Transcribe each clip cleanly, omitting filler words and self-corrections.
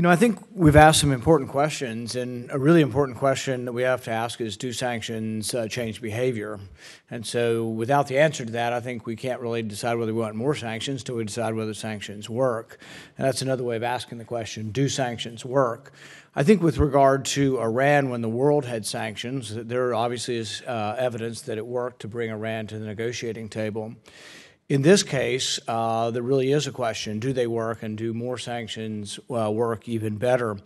I think we've asked some important questions, and a really important question that we have to ask is, do sanctions change behavior? And so without the answer to that, I think we can't really decide whether we want more sanctions till we decide whether sanctions work. And that's another way of asking the question, do sanctions work? I think with regard to Iran, when the world had sanctions, there obviously is evidence that it worked to bring Iran to the negotiating table. In this case, there really is a question, do they work, and do more sanctions work even better?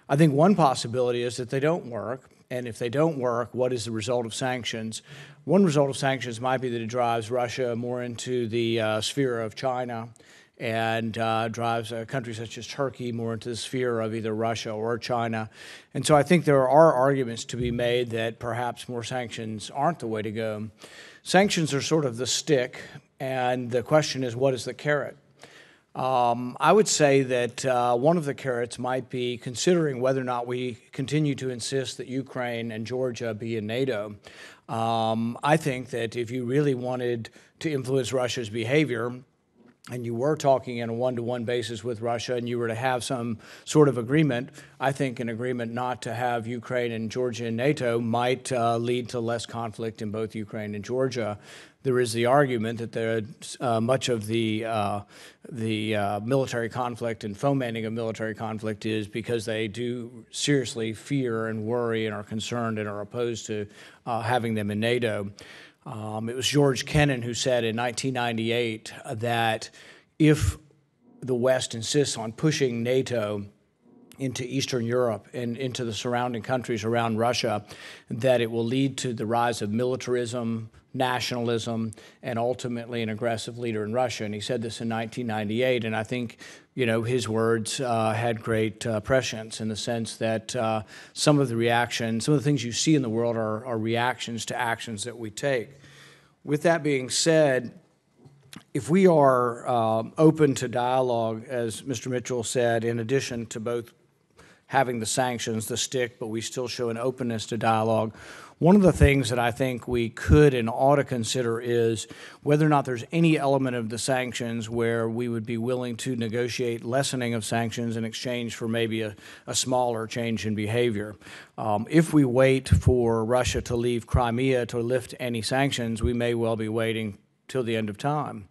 I think one possibility is that they don't work, and if they don't work, what is the result of sanctions? One result of sanctions might be that it drives Russia more into the sphere of China, and drives countries such as Turkey more into the sphere of either Russia or China. And so I think there are arguments to be made that perhaps more sanctions aren't the way to go. Sanctions are sort of the stick, and the question is, what is the carrot? I would say that one of the carrots might be considering whether or not we continue to insist that Ukraine and Georgia be in NATO. I think that if you really wanted to influence Russia's behavior, and you were talking in a one-to-one basis with Russia, and you were to have some sort of agreement, I think an agreement not to have Ukraine and Georgia in NATO might lead to less conflict in both Ukraine and Georgia. There is the argument that much of the military conflict and fomenting of military conflict is because they do seriously fear and worry and are concerned and are opposed to having them in NATO. It was George Kennan who said in 1998 that if the West insists on pushing NATO into Eastern Europe and into the surrounding countries around Russia, that it will lead to the rise of militarism, nationalism, and ultimately an aggressive leader in Russia. And he said this in 1998, and I think his words had great prescience in the sense that some of the reactions, some of the things you see in the world are reactions to actions that we take. With that being said, if we are open to dialogue, as Mr. Mitchell said, in addition to both having the sanctions, the stick, but we still show an openness to dialogue, one of the things that I think we could and ought to consider is whether or not there's any element of the sanctions where we would be willing to negotiate lessening of sanctions in exchange for maybe a smaller change in behavior. If we wait for Russia to leave Crimea to lift any sanctions, we may well be waiting till the end of time.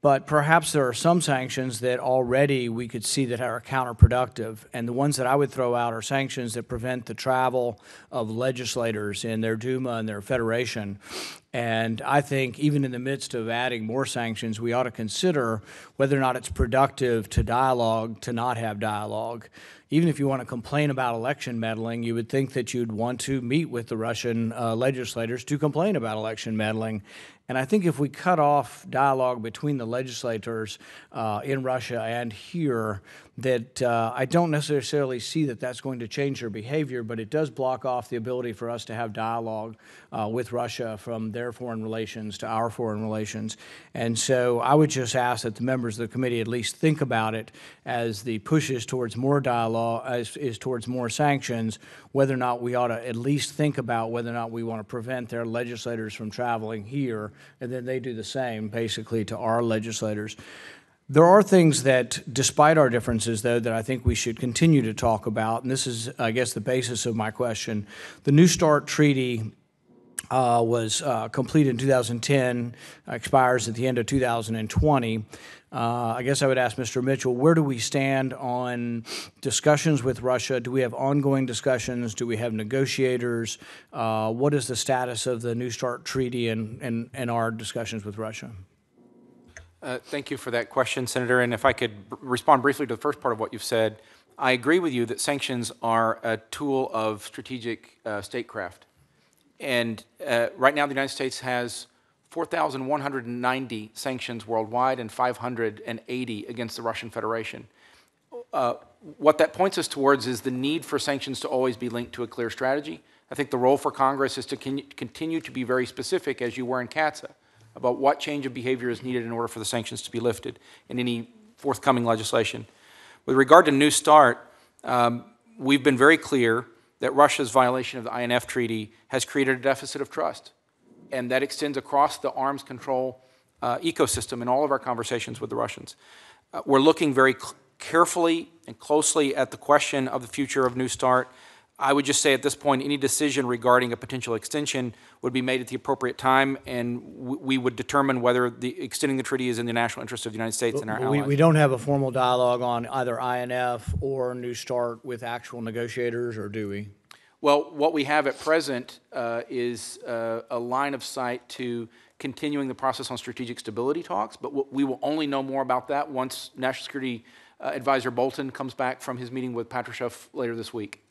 But perhaps there are some sanctions that already we could see that are counterproductive. And the ones that I would throw out are sanctions that prevent the travel of legislators in their Duma and their federation. And I think even in the midst of adding more sanctions, we ought to consider whether or not it's productive to dialogue, to not have dialogue. Even if you want to complain about election meddling, you would think that you'd want to meet with the Russian legislators to complain about election meddling. And I think if we cut off dialogue between the legislators in Russia and here, that I don't necessarily see that that's going to change their behavior, but it does block off the ability for us to have dialogue with Russia from their foreign relations to our foreign relations. And so I would just ask that the members of the committee at least think about it as the pushes towards more dialogue, is towards more sanctions, whether or not we ought to at least think about whether or not we want to prevent their legislators from traveling here, and then they do the same basically to our legislators. There are things that, despite our differences, though, that I think we should continue to talk about, and this is, I guess, the basis of my question. The New START Treaty was completed in 2010, expires at the end of 2020. I guess I would ask Mr. Mitchell, where do we stand on discussions with Russia? Do we have ongoing discussions? Do we have negotiators? What is the status of the New START Treaty and our discussions with Russia? Thank you for that question, Senator. And if I could respond briefly to the first part of what you've said, I agree with you that sanctions are a tool of strategic statecraft. And right now the United States has 4,190 sanctions worldwide and 580 against the Russian Federation. What that points us towards is the need for sanctions to always be linked to a clear strategy. I think the role for Congress is to continue to be very specific, as you were in CATSA, about what change of behavior is needed in order for the sanctions to be lifted in any forthcoming legislation. With regard to New START, we've been very clear that Russia's violation of the INF Treaty has created a deficit of trust, and that extends across the arms control ecosystem in all of our conversations with the Russians. We're looking very carefully and closely at the question of the future of New START. I would just say at this point, any decision regarding a potential extension would be made at the appropriate time, and we would determine whether extending the treaty is in the national interest of the United States and our allies. We don't have a formal dialogue on either INF or New START with actual negotiators, or do we? Well, what we have at present is a line of sight to continuing the process on strategic stability talks, but we will only know more about that once National Security Advisor Bolton comes back from his meeting with Patrushev later this week.